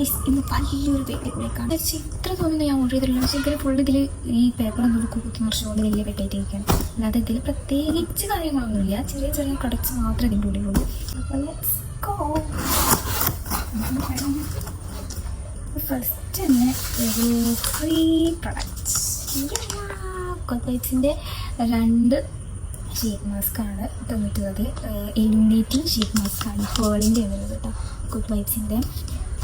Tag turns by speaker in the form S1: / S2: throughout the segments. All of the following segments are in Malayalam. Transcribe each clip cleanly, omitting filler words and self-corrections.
S1: ഇന്ന് വലിയൊരു പേപ്പറിലേക്കാണ് ഇത്ര തോന്നുന്നു ഞാൻ ഓർഡർ ചെയ്തിട്ടുള്ളത്. പക്ഷേ ഇതിൽ ഫുൾ ഇതിൽ ഈ പേപ്പർ എന്നൊരു കുത്തി നിറച്ചുകൊണ്ട് വലിയ പേക്കായിട്ടിരിക്കുകയാണ്. അല്ലാതെ ഇതിൽ പ്രത്യേകിച്ച് കാര്യങ്ങളൊന്നുമില്ല. ചെറിയ ചെറിയ പ്രൊഡക്ട്സ് മാത്രമേ ഇതിൻ്റെ ഉള്ളിലുള്ളൂ. അപ്പോൾ ലെറ്റ്സ് ഗോ. ഫസ്റ്റ് തന്നെ ഒരു ഫ്രീ പ്രൊഡക്ട്സ് കൊൽപ്പൈറ്റ്സിൻ്റെ 2 ഷീറ്റ് മാസ്കാണ് തന്നിട്ടുള്ളത്. ഇലുമിനേറ്റിംഗ് ഷീറ്റ് മാസ്കാണ് ഹേളിൻ്റെ ഉള്ളത് കേട്ടോ കൊൽപ്പൈറ്റ്സിൻ്റെ.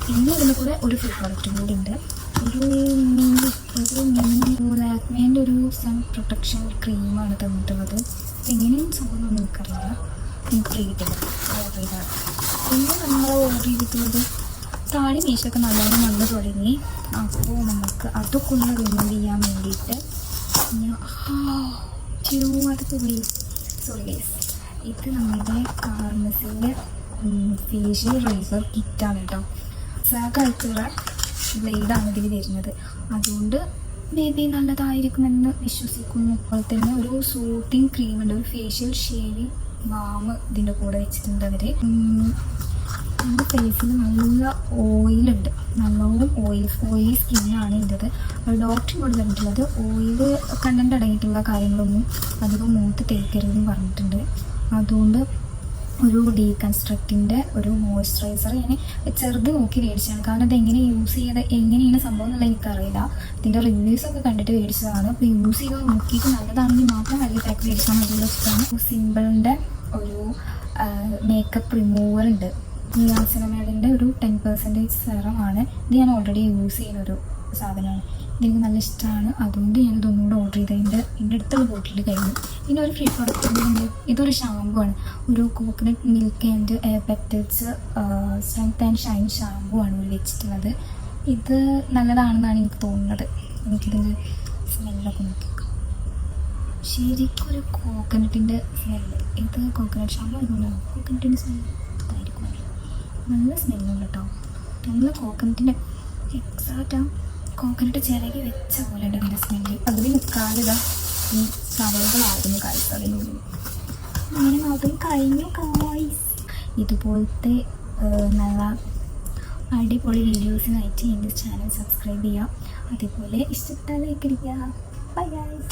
S1: പിന്നെ ഇതിൻ്റെ കൂടെ ഒരു ഫ്രീ പ്രോഡക്റ്റും കൂടി ഉണ്ട്. ഒരു ലാക്മേൻ്റെ ഒരു സൺ പ്രൊട്ടക്ഷൻ ക്രീമാണ് തന്നിട്ടുള്ളത്. എങ്ങനെയും സംഭവം നമുക്കറിയില്ല. ഫ്രീ കിട്ടില്ല ഓർഡർ ചെയ്താണ്. പിന്നെ നമ്മൾ ഓർഡർ ചെയ്തിട്ടുള്ളത് താടി മീശൊക്കെ നല്ലോണം വന്നു തുടങ്ങി. അപ്പോൾ നമുക്ക് അതൊക്കെ ഒന്ന് റിമൂവ് ചെയ്യാൻ വേണ്ടിയിട്ട് സോറി ഗൈസ്, ഇത് നമ്മുടെ കാർമസിൻ്റെ ഫേഷ്യൽ റേസർ കിറ്റാണ് കേട്ടോ. സാഗായിട്ടുള്ള ബ്ലേഡാണ് ഇതിൽ വരുന്നത്. അതുകൊണ്ട് ബേബി നല്ലതായിരിക്കുമെന്ന് വിശ്വസിക്കുന്നു. അതുപോലെ തന്നെ ഒരു സൂട്ടിങ് ക്രീമുണ്ട്, ഒരു ഫേഷ്യൽ ഷേവിങ് ബാം ഇതിൻ്റെ കൂടെ വെച്ചിട്ടുണ്ട് അവർ. എൻ്റെ ഫേസിൽ നല്ല ഓയിലുണ്ട്, നല്ലോണം ഓയിലി സ്കിന്നാണ് ഇതിൻ്റെത്. ഡോക്ടർ കൂടെ പറഞ്ഞിട്ടുള്ളത് ഓയിൽ കണ്ടന്റ് അടങ്ങിയിട്ടുള്ള കാര്യങ്ങളൊന്നും അധികം മുഖത്ത് തേക്കരുതെന്ന് പറഞ്ഞിട്ടുണ്ട്. അതുകൊണ്ട് ഒരു ഡീകൺസ്ട്രക്റ്റിൻ്റെ ഒരു മോയ്സ്ചറൈസർ ഞാൻ ചെറുത് നോക്കി മേടിച്ചതാണ്. കാരണം ഇതെങ്ങനെ യൂസ് ചെയ്ത് എങ്ങനെയാണ് സംഭവം എന്നുള്ളത് എനിക്കറിയില്ല. ഇതിൻ്റെ റിവ്യൂസൊക്കെ കണ്ടിട്ട് മേടിച്ചതാണ്. അപ്പോൾ യൂസ് ചെയ്ത് നോക്കിയിട്ട് നല്ലതാണെങ്കിൽ മാത്രം വലിയ പാക്ക് മേടിച്ചാൽ മതി വെച്ചിട്ടാണ്. സിമ്പിളിൻ്റെ ഒരു മേക്കപ്പ് റിമൂവർ ഉണ്ട്. നിയാസിനമേഡിൻ്റെ ഒരു 10% സെറമാണ്. ഇത് ഞാൻ ഓൾറെഡി യൂസ് ചെയ്യുന്നൊരു സാധനമാണ്. ഇതെനിക്ക് നല്ല ഇഷ്ടമാണ്. അതുകൊണ്ട് ഞാനിതൊന്നുകൂടെ ഓർഡർ ചെയ്തതിൻ്റെ എൻ്റെ അടുത്തുള്ള ബോട്ടിൽ കഴിഞ്ഞു. പിന്നെ ഒരു ഫ്രീ പ്രോഡക്റ്റ് ഉണ്ട്. ഇതൊരു ഷാമ്പു ആണ്. ഒരു coconut milk and petals strength and shine shampoo ആണ് ഇവർ വെച്ചിട്ടുള്ളത്. ഇത് നല്ലതാണെന്നാണ് എനിക്ക് തോന്നുന്നത്. എനിക്കിതിൻ്റെ സ്മെല്ലൊക്കെ നോക്കിയേക്കാം. ശരിക്കും ഒരു കോക്കനട്ടിൻ്റെ സ്മെല്ല്. ഇത് കോക്കനട്ട് ഷാമ്പു ആയതുകൊണ്ടാണ് കോക്കനട്ടിൻ്റെ സ്മെല്ല് ഇതായിരിക്കും. നല്ല സ്മെല്ലുണ്ട് കേട്ടോ. നല്ല കോക്കനട്ടിൻ്റെ എക്സാക്റ്റ് ആ കോക്കനട്ട് ചിരകി വെച്ച പോലെ ഉണ്ട് അതിൻ്റെ സ്മെല്ല്. അതിൽ നിൽക്കാതെ ഈ കവറുകളാകുന്നു കായ്സ് അതിനുള്ളിൽ. അങ്ങനെ അതും കഴിഞ്ഞു കായ്സ്. ഇതുപോലത്തെ നല്ല അടിപൊളി വീഡിയോസിനായിട്ട് എൻ്റെ ചാനൽ സബ്സ്ക്രൈബ് ചെയ്യുക. അതേപോലെ ഇഷ്ടപ്പെട്ടാൽ ലൈക്ക് അടിക്കുക. Bye guys.